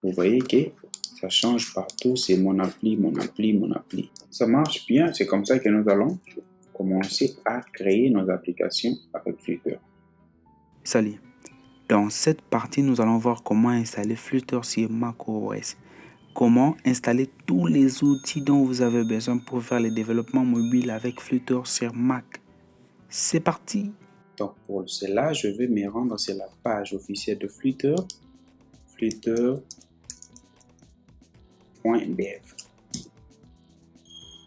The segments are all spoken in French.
Vous voyez que ça change partout, c'est mon appli, mon appli, mon appli. Ça marche bien, c'est comme ça que nous allons commencer à créer nos applications avec Flutter. Salut. Dans cette partie, nous allons voir comment installer Flutter sur macOS. Comment installer tous les outils dont vous avez besoin pour faire le développement mobile avec Flutter sur Mac. C'est parti! Donc pour cela, je vais me rendre sur la page officielle de Flutter, flutter.dev.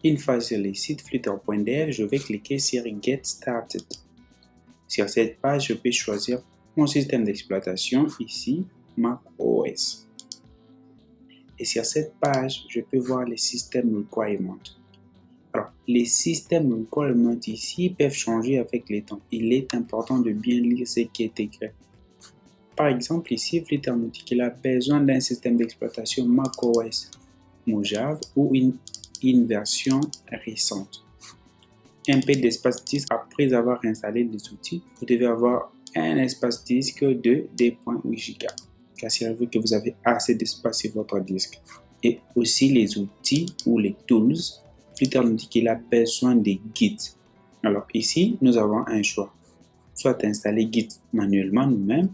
Une fois sur le site flutter.dev, je vais cliquer sur Get Started. Sur cette page, je peux choisir mon système d'exploitation, ici macOS. Et sur cette page, je peux voir les systèmes requirements. Alors, les systèmes requirements ici peuvent changer avec le temps. Il est important de bien lire ce qui est écrit. Par exemple, ici, Flutter nous dit qu'il a besoin d'un système d'exploitation macOS, Mojave ou une version récente. Un peu d'espace disque après avoir installé les outils. Vous devez avoir un espace disque de 2.8 Go. Assurez-vous que vous avez assez d'espace sur votre disque. Et aussi les outils ou les tools. Flutter nous dit qu'il a besoin de Git. Alors ici, nous avons un choix. Soit installer Git manuellement nous-mêmes,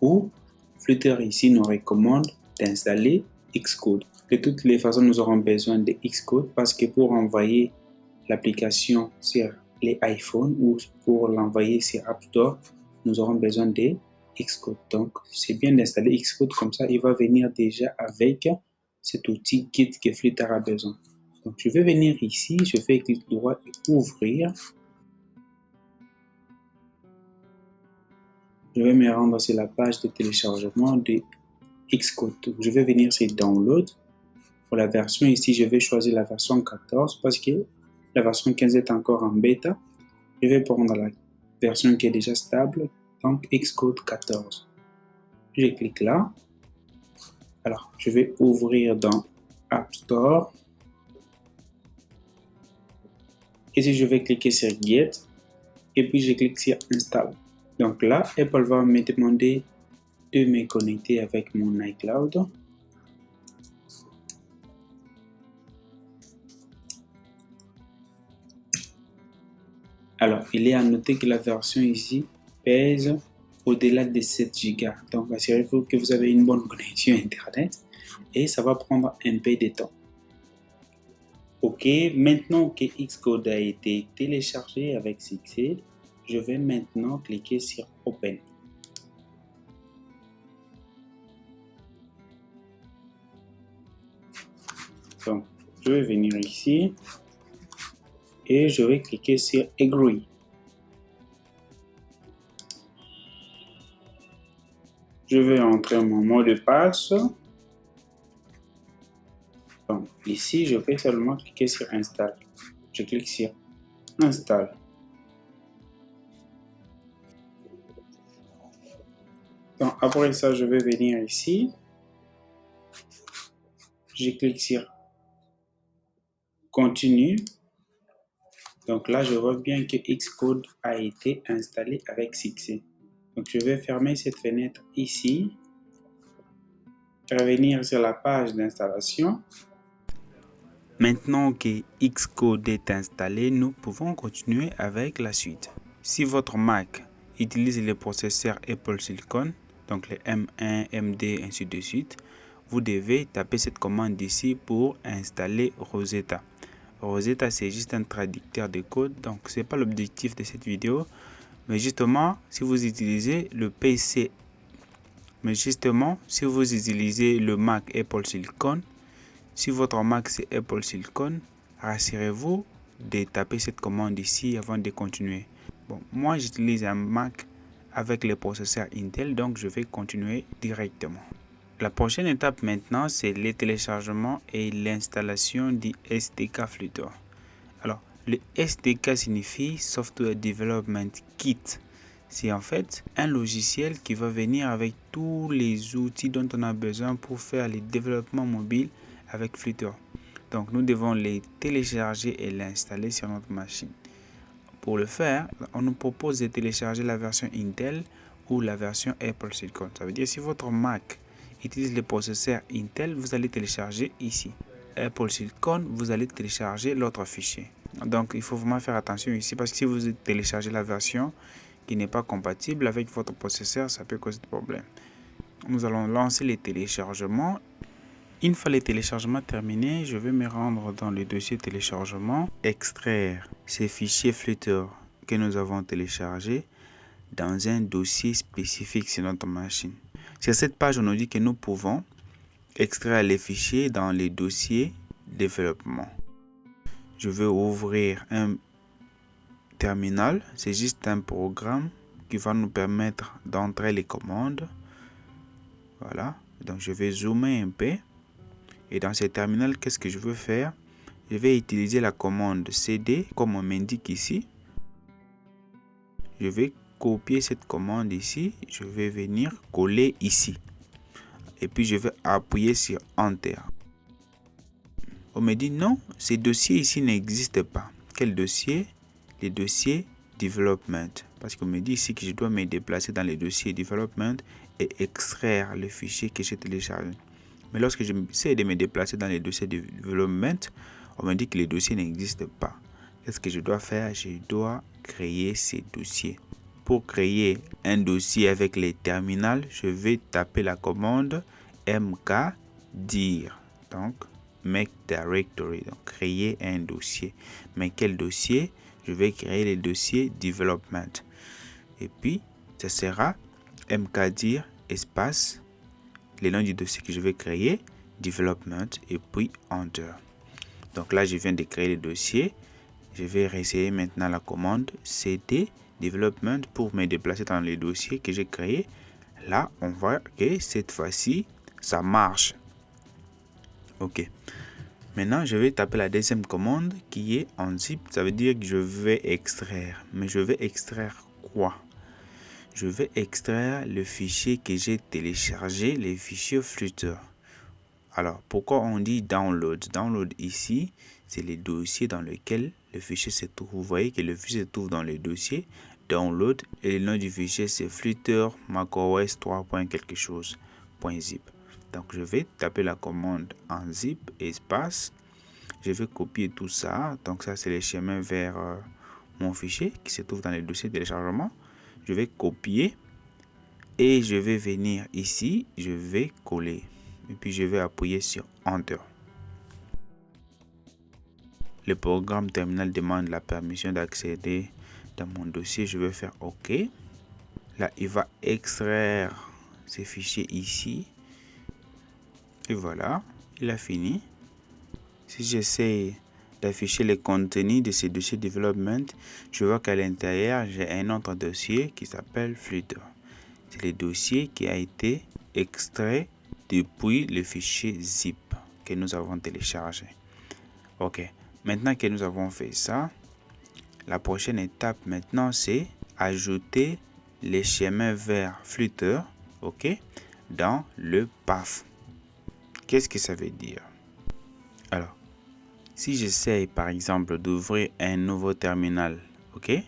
ou Flutter ici nous recommande d'installer Xcode. De toutes les façons, nous aurons besoin de Xcode parce que pour envoyer l'application sur les iPhones ou pour l'envoyer sur App Store, nous aurons besoin de Xcode. Donc, c'est bien d'installer Xcode, comme ça, il va venir déjà avec cet outil Git que Flutter a besoin. Donc, je vais venir ici, je fais clic droit et ouvrir. Je vais me rendre sur la page de téléchargement de Xcode. Donc, je vais venir sur Download. Pour la version ici, je vais choisir la version 14 parce que la version 15 est encore en bêta. Je vais prendre la version qui est déjà stable, donc Xcode 14. Je clique là. Alors, je vais ouvrir dans App Store. Ici, je vais cliquer sur Get et puis je clique sur Install. Donc là, Apple va me demander de me connecter avec mon iCloud. Alors, il est à noter que la version ici pèse au-delà de 7 Go. Donc, assurez-vous que vous avez une bonne connexion Internet et ça va prendre un peu de temps. Ok, maintenant que Xcode a été téléchargé avec succès, je vais maintenant cliquer sur Open. Donc, je vais venir ici et je vais cliquer sur Agree. Je vais entrer mon mot de passe. Donc, ici, je vais seulement cliquer sur Install. Je clique sur Install. Donc, après ça, je vais venir ici. Je clique sur Continue. Donc là, je vois bien que Xcode a été installé avec succès. Donc, je vais fermer cette fenêtre ici. Revenir sur la page d'installation. Maintenant que Xcode est installé, nous pouvons continuer avec la suite. Si votre Mac utilise le processeur Apple Silicon, donc les M1, M2, ainsi de suite, vous devez taper cette commande ici pour installer Rosetta. Rosetta, c'est juste un traducteur de code, donc ce n'est pas l'objectif de cette vidéo. Mais justement, si vous utilisez le PC, si vous utilisez le Mac Apple Silicon, si votre Mac c'est Apple Silicon, rassurez-vous de taper cette commande ici avant de continuer. Bon, moi j'utilise un Mac avec le processeur Intel, donc je vais continuer directement. La prochaine étape maintenant, c'est le téléchargement et l'installation du SDK Flutter. Alors, le SDK signifie Software Development Kit. C'est en fait un logiciel qui va venir avec tous les outils dont on a besoin pour faire le développement mobile avec Flutter. Donc, nous devons les télécharger et l'installer sur notre machine. Pour le faire, on nous propose de télécharger la version Intel ou la version Apple Silicon. Ça veut dire si votre Mac utilise le processeur Intel, vous allez télécharger ici. Apple Silicon, vous allez télécharger l'autre fichier. Donc, il faut vraiment faire attention ici parce que si vous téléchargez la version qui n'est pas compatible avec votre processeur, ça peut causer de problème. Nous allons lancer les téléchargements. Une fois les téléchargements terminés, je vais me rendre dans le dossier téléchargement, extraire ces fichiers Flutter que nous avons téléchargés dans un dossier spécifique sur notre machine. Sur cette page, on nous dit que nous pouvons extraire les fichiers dans les dossiers développement. Je vais ouvrir un terminal. C'est juste un programme qui va nous permettre d'entrer les commandes. Voilà. Donc, je vais zoomer un peu. Et dans ce terminal, qu'est-ce que je veux faire? Je vais utiliser la commande cd comme on m'indique ici. Je vais copier cette commande ici. Je vais venir coller ici. Et puis je vais appuyer sur Enter. On me dit non, ces dossiers ici n'existent pas. Quel dossier? Les dossiers Development. Parce qu'on me dit ici que je dois me déplacer dans les dossiers Development et extraire le fichier que j'ai téléchargé. Mais lorsque je essaie de me déplacer dans les dossiers Development, on me dit que les dossiers n'existent pas. Qu'est-ce que je dois faire? Je dois créer ces dossiers. Pour créer un dossier avec les terminals, je vais taper la commande mkdir. Donc, make directory. Donc, créer un dossier. Mais quel dossier? Je vais créer le dossier development. Et puis, ce sera mkdir espace le nom du dossier que je vais créer, development, et puis enter. Donc là, je viens de créer le dossier. Je vais réessayer maintenant la commande cd development pour me déplacer dans les dossiers que j'ai créés. Là, on voit que cette fois-ci, ça marche. Ok. Maintenant, je vais taper la deuxième commande qui est en zip. Ça veut dire que je vais extraire. Mais je vais extraire quoi? Je vais extraire le fichier que j'ai téléchargé, les fichiers Flutter. Alors, pourquoi on dit download? Download ici, c'est les dossiers dans lesquels le fichier se trouve. Vous voyez que le fichier se trouve dans le dossier download et le nom du fichier c'est Flutter macOS 3. quelque chose .zip. Donc, je vais taper la commande en zip espace. Je vais copier tout ça. Donc, ça, c'est le chemin vers mon fichier qui se trouve dans le dossier téléchargement. Je vais copier et je vais venir ici, je vais coller et puis je vais appuyer sur Enter. Le programme terminal demande la permission d'accéder dans mon dossier. Je vais faire OK. Là, il va extraire ces fichiers ici. Et voilà, il a fini. Si j'essaie d'afficher le contenu de ces dossiers development, je vois qu'à l'intérieur, j'ai un autre dossier qui s'appelle Flutter. C'est le dossier qui a été extrait depuis le fichier zip que nous avons téléchargé. Ok, maintenant que nous avons fait ça, la prochaine étape maintenant, c'est ajouter les chemins vers Flutter, ok, dans le path. Qu'est-ce que ça veut dire? Alors, si j'essaye par exemple d'ouvrir un nouveau terminal, ok,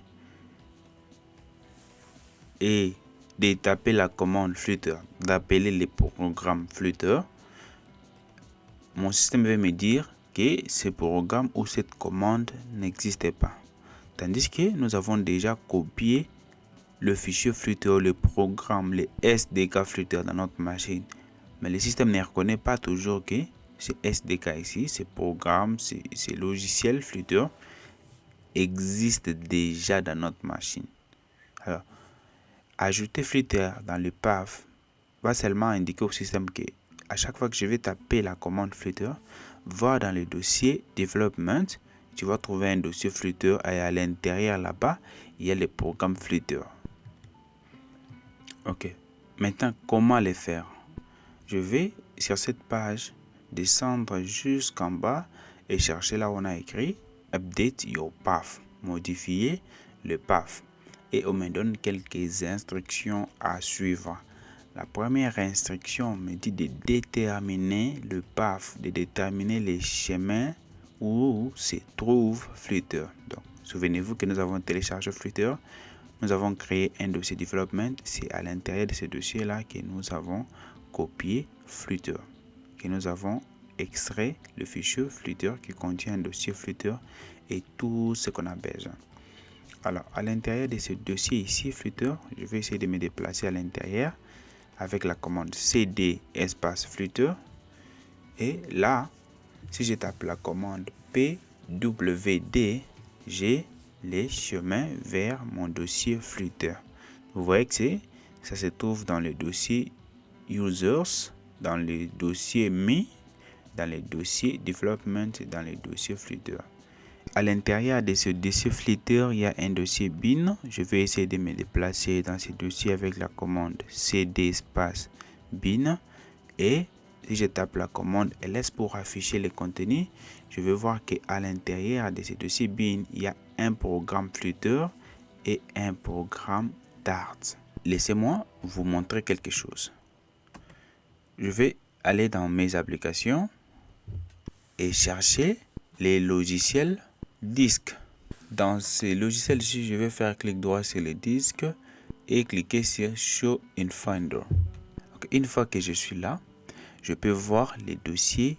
et de taper la commande Flutter, d'appeler le programme Flutter, mon système va me dire que ce programme ou cette commande n'existe pas. Tandis que nous avons déjà copié le fichier Flutter, le programme, le SDK Flutter dans notre machine. Mais le système ne reconnaît pas toujours que ce SDK ici, ce programme, ce logiciel Flutter existe déjà dans notre machine. Alors, ajouter Flutter dans le path va seulement indiquer au système que à chaque fois que je vais taper la commande Flutter, va dans le dossier Development, tu vas trouver un dossier Flutter et à l'intérieur là-bas, il y a le programme Flutter. Ok, maintenant comment le faire? Je vais sur cette page descendre jusqu'en bas et chercher là où on a écrit Update your path, modifier le path. Et on me donne quelques instructions à suivre. La première instruction me dit de déterminer le path, de déterminer les chemins où se trouve Flutter. Donc, souvenez-vous que nous avons téléchargé Flutter. Nous avons créé un dossier development. C'est à l'intérieur de ce dossier-là que nous avons copier Flutter que nous avons extrait le fichier Flutter qui contient un dossier Flutter et tout ce qu'on a besoin. Alors, à l'intérieur de ce dossier ici, Flutter, je vais essayer de me déplacer à l'intérieur avec la commande cd espace Flutter. Et là, si je tape la commande pwd, j'ai les chemins vers mon dossier Flutter. Vous voyez que ça se trouve dans le dossier users, dans le dossier me, dans le dossier development, dans le dossier Flutter. À l'intérieur de ce dossier Flutter, il y a un dossier bin. Je vais essayer de me déplacer dans ce dossier avec la commande cd espace bin. Et si je tape la commande ls pour afficher le contenu, je vais voir qu'à l'intérieur de ce dossier bin, il y a un programme Flutter et un programme Dart. Laissez-moi vous montrer quelque chose. Je vais aller dans mes applications et chercher les logiciels disques. Dans ces logiciels ici, je vais faire clic droit sur le disque et cliquer sur Show in Finder. Donc, une fois que je suis là, je peux voir les dossiers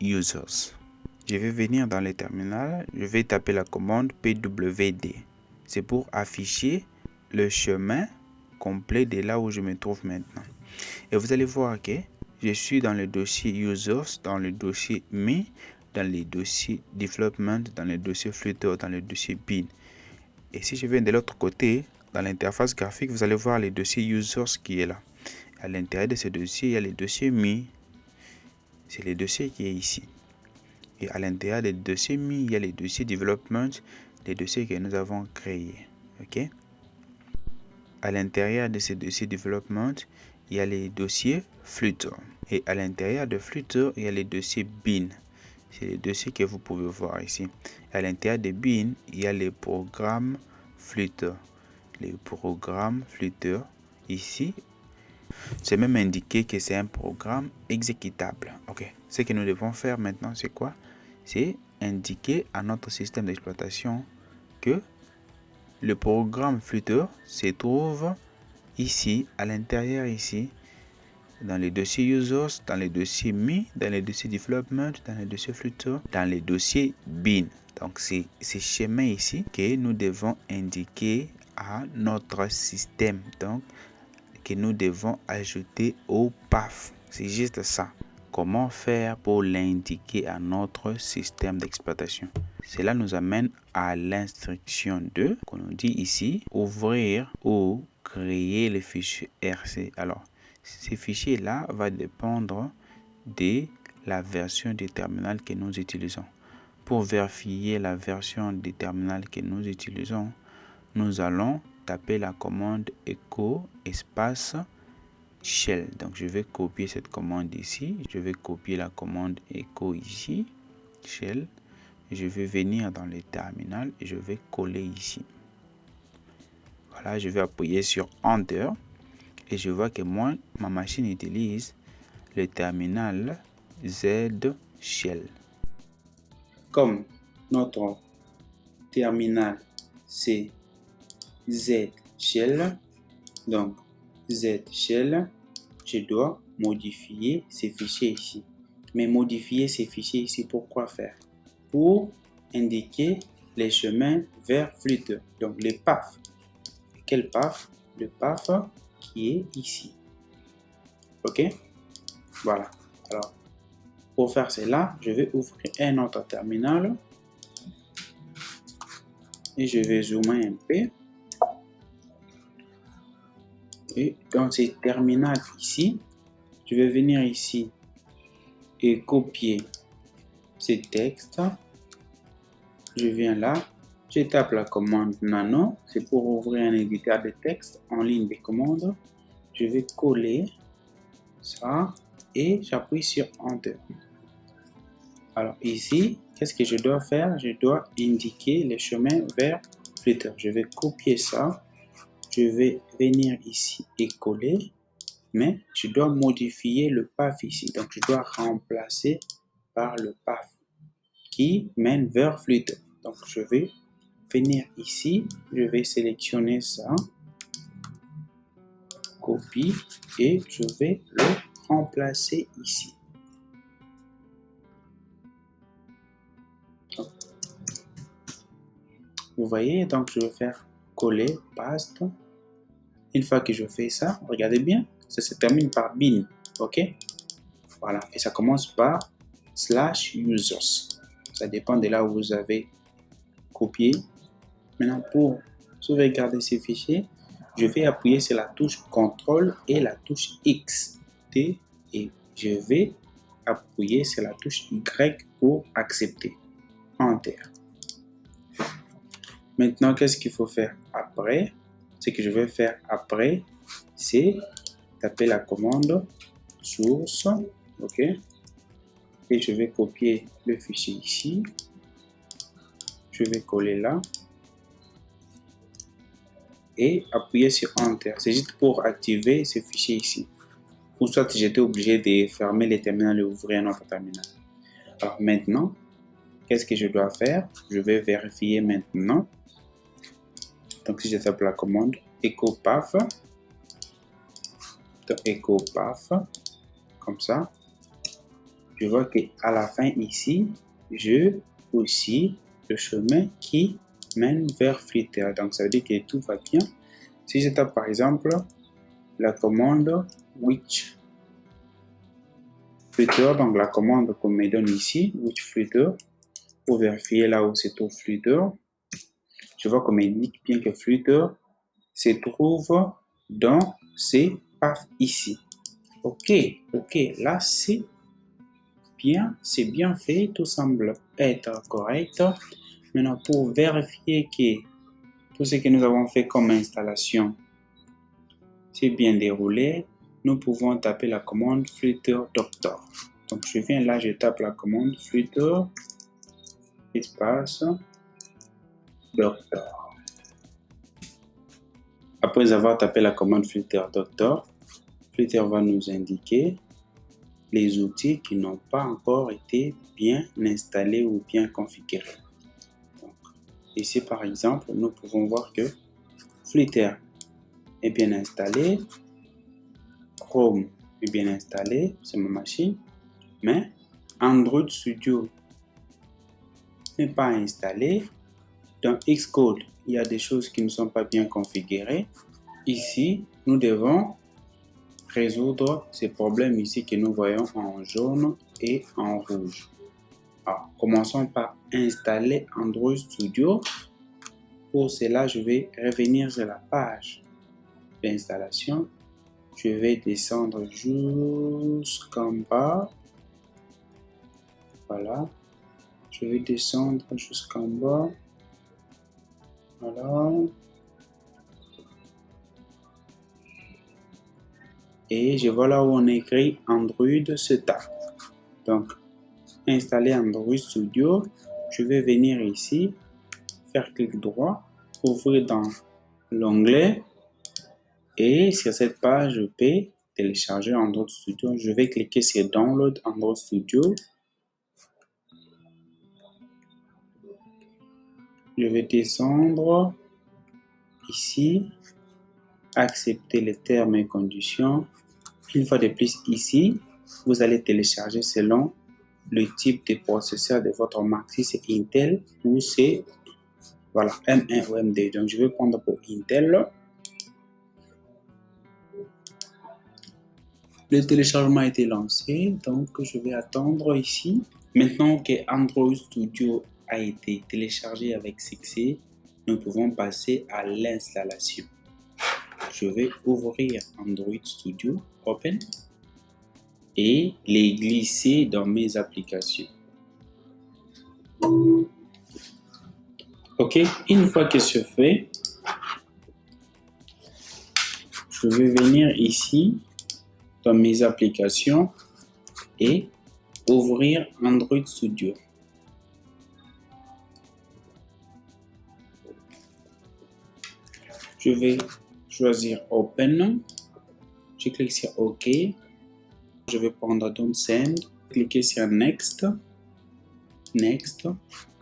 users. Je vais venir dans le terminal, je vais taper la commande pwd. C'est pour afficher le chemin complet de là où je me trouve maintenant. Et vous allez voir que je suis dans le dossier users, dans le dossier me, dans les dossiers development, dans le dossier Flutter, dans le dossier bin. Et si je viens de l'autre côté, dans l'interface graphique, vous allez voir les dossiers users qui est là. À l'intérieur de ce dossier, il y a le dossier me. C'est le dossier qui est ici. Et à l'intérieur des dossiers me, il y a les dossiers development, les dossiers que nous avons créés. Ok? À l'intérieur de ces dossiers development, il y a les dossiers Flutter. Et à l'intérieur de Flutter, il y a les dossiers bin. C'est les dossiers que vous pouvez voir ici. À l'intérieur de bin, il y a les programmes Flutter. Les programmes Flutter ici, c'est même indiqué que c'est un programme exécutable. Ok. Ce que nous devons faire maintenant, c'est quoi? C'est indiquer à notre système d'exploitation que le programme Flutter se trouve ici, à l'intérieur ici, dans les dossiers users, dans les dossiers me, dans les dossiers development, dans les dossiers Flutter, dans les dossiers bin. Donc c'est ces chemins ici que nous devons indiquer à notre système. Donc que nous devons ajouter au PAF. C'est juste ça. Comment faire pour l'indiquer à notre système d'exploitation? Cela nous amène à l'instruction 2 qu'on nous dit ici, ouvrir ou créer le fichier RC. Alors, ce fichier-là va dépendre de la version du terminal que nous utilisons. Pour vérifier la version du terminal que nous utilisons, nous allons taper la commande echo espace shell. Donc je vais copier cette commande ici, je vais copier la commande echo ici, shell, je vais venir dans le terminal et je vais coller ici. Voilà, je vais appuyer sur Enter et je vois que moi, ma machine utilise le terminal Z shell. Comme notre terminal c'est Z shell, donc Z shell, je dois modifier ces fichiers ici. Mais modifier ces fichiers ici, pourquoi faire? Pour indiquer les chemins vers Flutter, donc les PAF. Quel PAF? Le PAF qui est ici. Ok? Voilà. Alors, pour faire cela, je vais ouvrir un autre terminal et je vais zoomer un peu. Et dans ce terminal ici, je vais venir ici et copier ce texte. Je viens là, je tape la commande nano, c'est pour ouvrir un éditeur de texte en ligne de commande. Je vais coller ça et j'appuie sur Enter. Alors ici, qu'est-ce que je dois faire? Je dois indiquer le chemin vers Flutter. Je vais copier ça. Je vais venir ici et coller, mais je dois modifier le PAF ici. Donc, je dois remplacer par le PAF qui mène vers Flutter. Donc, je vais venir ici, je vais sélectionner ça, copie et je vais le remplacer ici. Vous voyez, donc je vais faire coller, paste. Une fois que je fais ça, regardez bien, ça se termine par bin, ok? Voilà, et ça commence par /users. Ça dépend de là où vous avez copié. Maintenant, pour sauvegarder ces fichiers, je vais appuyer sur la touche CTRL et la touche X. Et je vais appuyer sur la touche Y pour accepter. Enter. Maintenant, qu'est-ce qu'il faut faire après? Ce que je vais faire après, c'est taper la commande source, ok? Et je vais copier le fichier ici. Je vais coller là. Et appuyer sur Enter. C'est juste pour activer ce fichier ici. Ou soit j'étais obligé de fermer les terminaux et ouvrir un autre terminal. Alors maintenant, qu'est-ce que je dois faire? Je vais vérifier maintenant. Donc si je tape la commande echo path, comme ça, je vois qu'à la fin ici, j'ai aussi le chemin qui mène vers Flutter. Donc ça veut dire que tout va bien. Si je tape par exemple la commande which Flutter, donc la commande qu'on me donne ici, which Flutter, pour vérifier là où se trouve Flutter, je vois qu'on m'indique bien que Flutter se trouve dans ces paths ici. Ok, là c'est bien fait, tout semble être correct. Maintenant, pour vérifier que tout ce que nous avons fait comme installation s'est bien déroulé, nous pouvons taper la commande Flutter Doctor. Donc je viens là, je tape la commande Flutter espace Doctor. Après avoir tapé la commande Flutter Doctor, Flutter va nous indiquer les outils qui n'ont pas encore été bien installés ou bien configurés. Donc, ici par exemple, nous pouvons voir que Flutter est bien installé, Chrome est bien installé sur ma machine, mais Android Studio n'est pas installé. Dans Xcode, il y a des choses qui ne sont pas bien configurées. Ici, nous devons résoudre ces problèmes ici que nous voyons en jaune et en rouge. Alors, commençons par installer Android Studio. Pour cela, je vais revenir sur la page d'installation. Je vais descendre jusqu'en bas. Voilà. Je vais descendre jusqu'en bas. Voilà. Et je vois là où on écrit Android Setup. Donc, installer Android Studio. Je vais venir ici, faire clic droit, ouvrir dans l'onglet. Et sur cette page, je peux télécharger Android Studio. Je vais cliquer sur Download Android Studio. Je vais descendre ici, accepter les termes et conditions. Une fois de plus ici, vous allez télécharger selon le type de processeur de votre Mac. Si c'est Intel ou c'est voilà, M1 ou M2. Donc je vais prendre pour Intel. Le téléchargement a été lancé, donc je vais attendre ici. Maintenant que Android Studio a été téléchargé avec succès, nous pouvons passer à l'installation. Je vais ouvrir Android Studio, Open, et les glisser dans mes applications. Ok, une fois que c'est fait, je vais venir ici dans mes applications et ouvrir Android Studio. Je vais choisir Open. Je clique sur OK. Je vais prendre Don't Send. Cliquer sur Next. Next.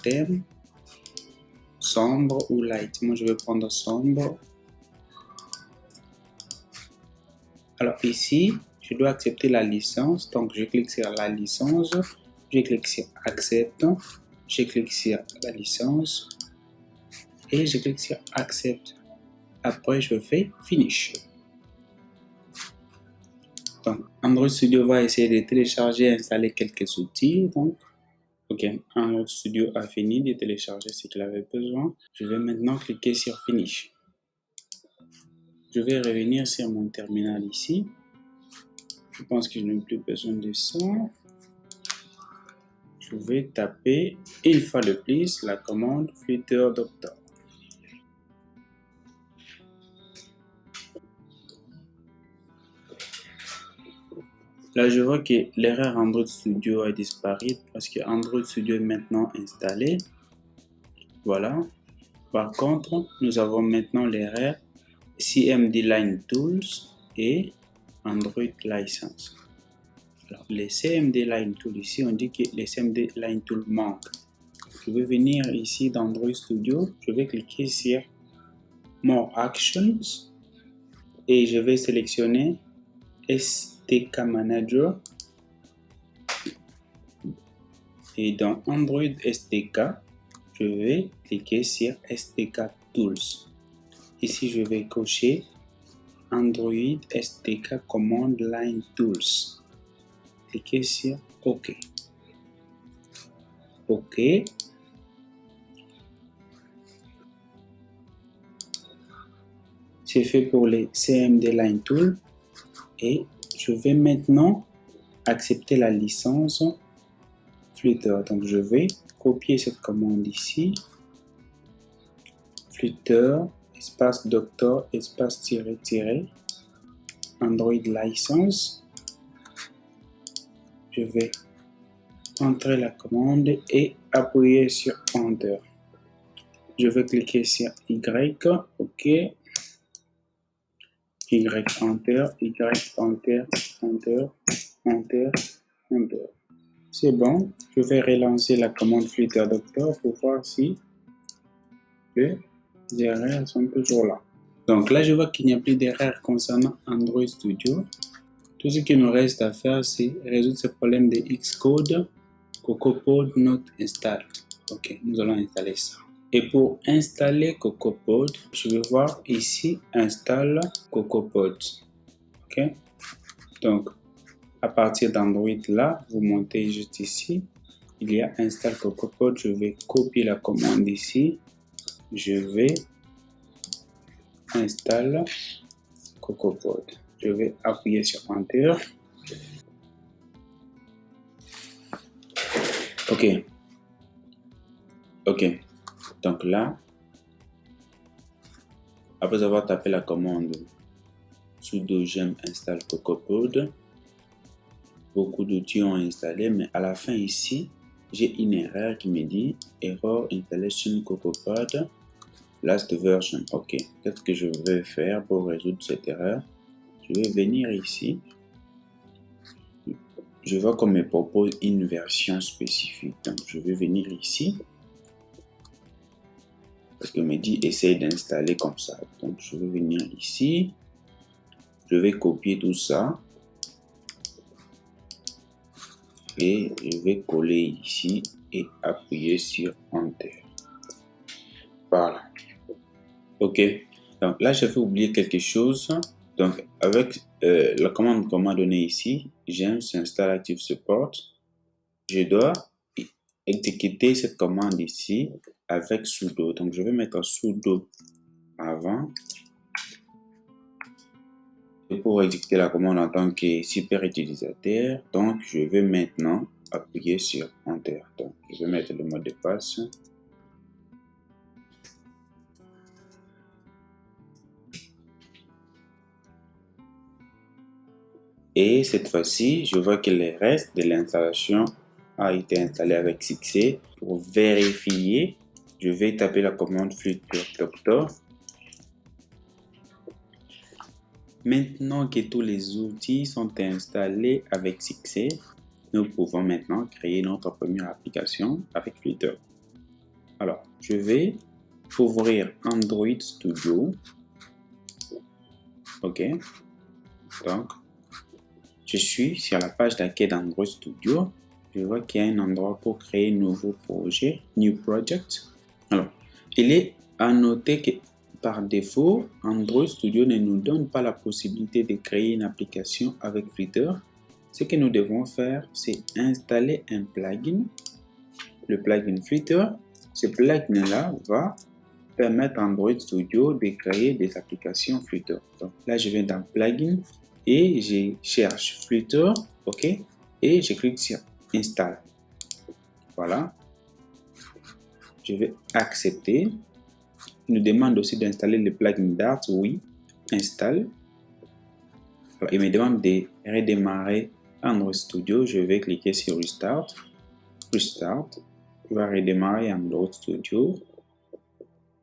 Thème. Sombre ou light. Moi, je vais prendre sombre. Alors ici, je dois accepter la licence. Donc, je clique sur la licence, je clique sur Accept, je clique sur la licence et je clique sur Accept. Après, je fais Finish. Donc, Android Studio va essayer de télécharger et installer quelques outils. Donc, ok, Android Studio a fini de télécharger ce qu'il avait besoin. Je vais maintenant cliquer sur Finish. Je vais revenir sur mon terminal ici. Je pense que je n'ai plus besoin de ça. Je vais taper une fois de plus la commande Flutter Doctor. Là, je vois que l'erreur Android Studio a disparu parce que Android Studio est maintenant installé. Voilà. Par contre, nous avons maintenant l'erreur CMD Line Tools et Android License. Alors, les CMD Line Tools, ici, on dit que les CMD Line Tools manquent. Je vais venir ici dans Android Studio, je vais cliquer sur More Actions et je vais sélectionner SDK Manager. Et dans Android SDK, je vais cliquer sur SDK Tools. Ici, je vais cocher Android SDK Command Line Tools. Cliquez sur OK. OK. C'est fait pour les CMD Line Tool. Et je vais maintenant accepter la licence Flutter. Donc, je vais copier cette commande ici. Flutter, espace doctor, espace tiré, tiré. Android License. Je vais entrer la commande et appuyer sur Enter. Je vais cliquer sur Y, OK. Y, Enter, Y, Enter, Enter, Enter, Enter. C'est bon. Je vais relancer la commande Flutter Doctor pour voir si les erreurs sont toujours là. Donc là, je vois qu'il n'y a plus d'erreurs concernant Android Studio. Tout ce qu'il nous reste à faire, c'est résoudre ce problème de Xcode CocoaPod not installed. Ok, nous allons installer ça. Et pour installer CocoaPod, je vais voir ici Install CocoaPod. Ok, donc à partir d'Android là, vous montez juste ici. Il y a Install CocoaPod. Je vais copier la commande ici. Je vais installer CocoaPod. Je vais appuyer sur Enter. Ok. Ok. Donc là, après avoir tapé la commande sudo gem install CocoaPod, beaucoup d'outils ont installé, mais à la fin ici, j'ai une erreur qui me dit Error installation CocoaPod last version. Ok. Qu'est-ce que je vais faire pour résoudre cette erreur? Je vais venir ici. Je vois qu'on me propose une version spécifique. Donc, je vais venir ici. Parce qu'on me dit essaye d'installer comme ça. Donc, je vais venir ici. Je vais copier tout ça. Et je vais coller ici et appuyer sur Enter. Voilà. Ok. Donc là, j'avais oublié quelque chose. Donc, avec la commande qu'on m'a donnée ici, gem install active support, je dois exécuter cette commande ici avec sudo. Donc, je vais mettre sudo avant. Et pour exécuter la commande en tant que super utilisateur, donc je vais maintenant appuyer sur Enter. Donc, je vais mettre le mot de passe. Et cette fois-ci, je vois que le reste de l'installation a été installé avec succès. Pour vérifier, je vais taper la commande Flutter Doctor. Maintenant que tous les outils sont installés avec succès, nous pouvons maintenant créer notre première application avec Flutter. Alors, je vais ouvrir Android Studio. Ok. Donc, je suis sur la page d'accueil d'Android Studio. Je vois qu'il y a un endroit pour créer un nouveau projet, New Project. Alors, il est à noter que par défaut, Android Studio ne nous donne pas la possibilité de créer une application avec Flutter. Ce que nous devons faire, c'est installer un plugin, le plugin Flutter. Ce plugin-là va permettre à Android Studio de créer des applications Flutter. Donc là, je vais dans Plugin et je cherche Flutter, OK, et je clique sur Install. Voilà. Je vais accepter. Il nous demande aussi d'installer le plugin Dart. Oui, installe. Alors, il me demande de redémarrer Android Studio. Je vais cliquer sur Restart. Restart. Il va redémarrer Android Studio.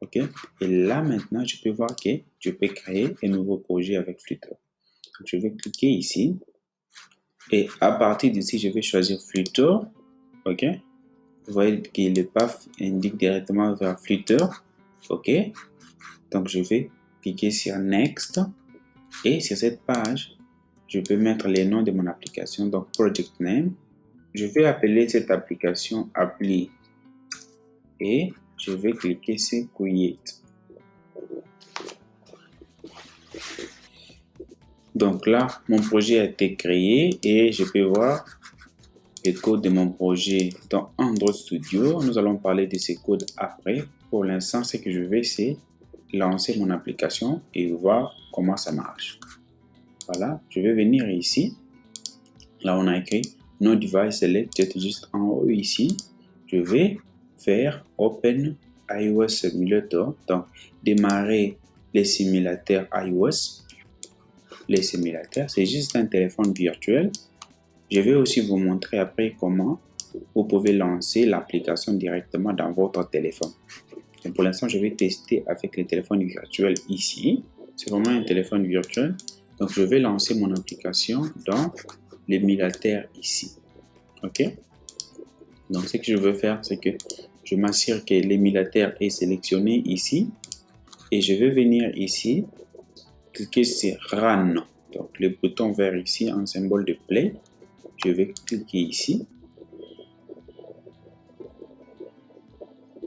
OK. Et là, maintenant, je peux voir que je peux créer un nouveau projet avec Flutter. Donc, je vais cliquer ici. Et à partir d'ici, je vais choisir Flutter. OK. Vous voyez que le path indique directement vers Flutter. OK. Donc, je vais cliquer sur Next. Et sur cette page, je peux mettre les noms de mon application. Donc, Project Name. Je vais appeler cette application Appli. Et je vais cliquer sur Create. Donc là, mon projet a été créé et je peux voir le code de mon projet dans Android Studio. Nous allons parler de ces codes après. Pour l'instant, ce que je vais, c'est lancer mon application et voir comment ça marche. Voilà, je vais venir ici. Là, on a écrit No Device Selected juste en haut ici. Je vais faire Open iOS Simulator. Donc, démarrer les simulateurs iOS. Les simulateurs, c'est juste un téléphone virtuel. Je vais aussi vous montrer après comment vous pouvez lancer l'application directement dans votre téléphone. Et pour l'instant, je vais tester avec le téléphone virtuel ici. C'est vraiment un téléphone virtuel. Donc, je vais lancer mon application dans l'émulateur ici. OK? Donc, ce que je veux faire, c'est que je m'assure que l'émulateur est sélectionné ici. Et je vais venir ici, cliquer sur Run. Donc, le bouton vert ici, un symbole de play. Je vais cliquer ici.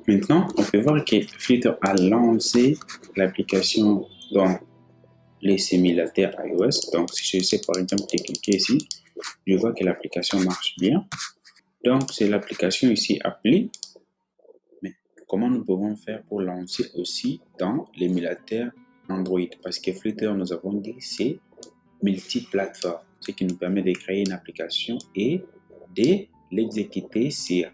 Maintenant, on peut voir que Flutter a lancé l'application dans les simulateurs iOS. Donc, si je sais par exemple de cliquer ici, je vois que l'application marche bien. Donc, c'est l'application ici Appli. Mais comment nous pouvons faire pour lancer aussi dans l'émulateur Android? Parce que Flutter, nous avons dit, c'est multiplateforme, ce qui nous permet de créer une application et de l'exécuter sur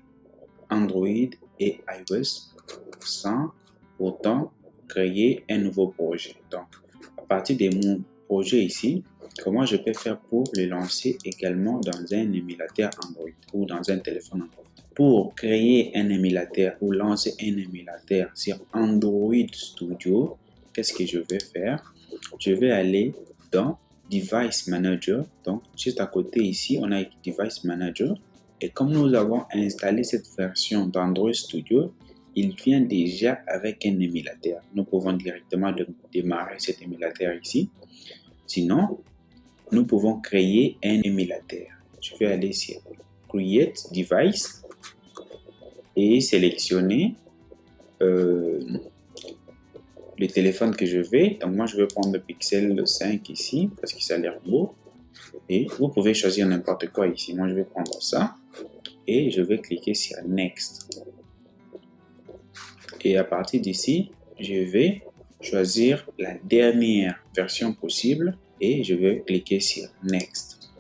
Android et iOS sans autant créer un nouveau projet. Donc, à partir de mon projet ici, comment je peux faire pour le lancer également dans un émulateur Android ou dans un téléphone Android? Pour créer un émulateur ou lancer un émulateur sur Android Studio, qu'est-ce que je vais faire? Je vais aller dans Device Manager. Donc, juste à côté ici, on a Device Manager. Et comme nous avons installé cette version d'Android Studio, il vient déjà avec un émulateur. Nous pouvons directement démarrer cet émulateur ici. Sinon, nous pouvons créer un émulateur. Je vais aller sur Create Device et sélectionner le téléphone que je vais. Donc moi, je vais prendre le Pixel 5 ici parce que ça a l'air beau. Et vous pouvez choisir n'importe quoi ici. Moi, je vais prendre ça et je vais cliquer sur Next. Et à partir d'ici, je vais choisir la dernière version possible et je vais cliquer sur Next.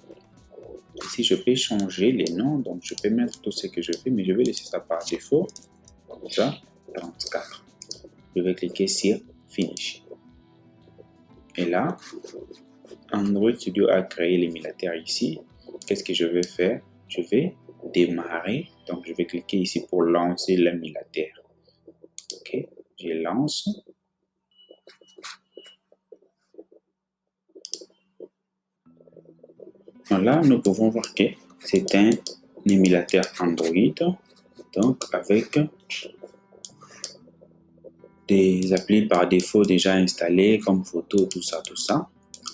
Ici, je peux changer les noms, donc je peux mettre tout ce que je veux, mais je vais laisser ça par défaut. Comme ça, 34. Je vais cliquer sur Finish. Et là, Android Studio a créé l'émulateur ici. Qu'est-ce que je vais faire? Je vais démarrer. Donc, je vais cliquer ici pour lancer l'émulateur. OK, je lance. Donc là, nous pouvons voir que c'est un émulateur Android. Donc, avec des applis par défaut déjà installés comme photo, tout ça, tout ça.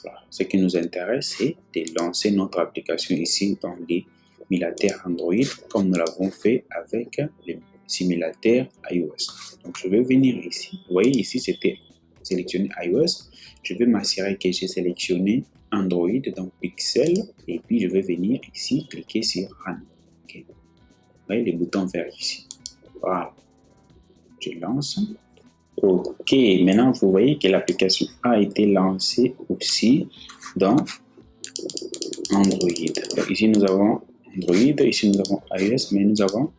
Voilà. Ce qui nous intéresse, c'est de lancer notre application ici dans les simulateurs Android, comme nous l'avons fait avec les simulateurs iOS. Donc, je vais venir ici. Vous voyez, ici, c'était sélectionné iOS. Je vais m'assurer que j'ai sélectionné Android, donc Pixel, et puis je vais venir ici, cliquer sur Run. Okay. Vous voyez les boutons verts ici. Voilà. Je lance. Ok, maintenant vous voyez que l'application a été lancée aussi dans Android. Donc ici nous avons Android, ici nous avons iOS, mais nous avons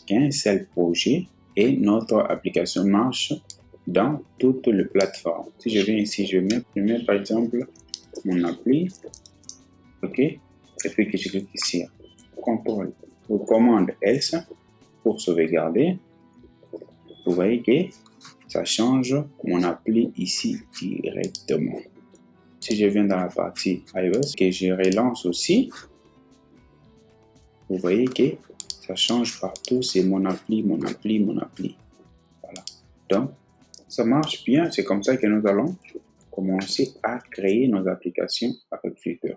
qu'un seul projet et notre application marche dans toutes les plateformes. Si je viens ici, je mets par exemple mon appli, et puis que je clique ici, CTRL ou commande S pour sauvegarder. Vous voyez que ça change mon appli ici directement. Si je viens dans la partie iOS, que je relance aussi, vous voyez que ça change partout, c'est mon appli. Voilà. Donc, ça marche bien, c'est comme ça que nous allons commencer à créer nos applications avec Flickr.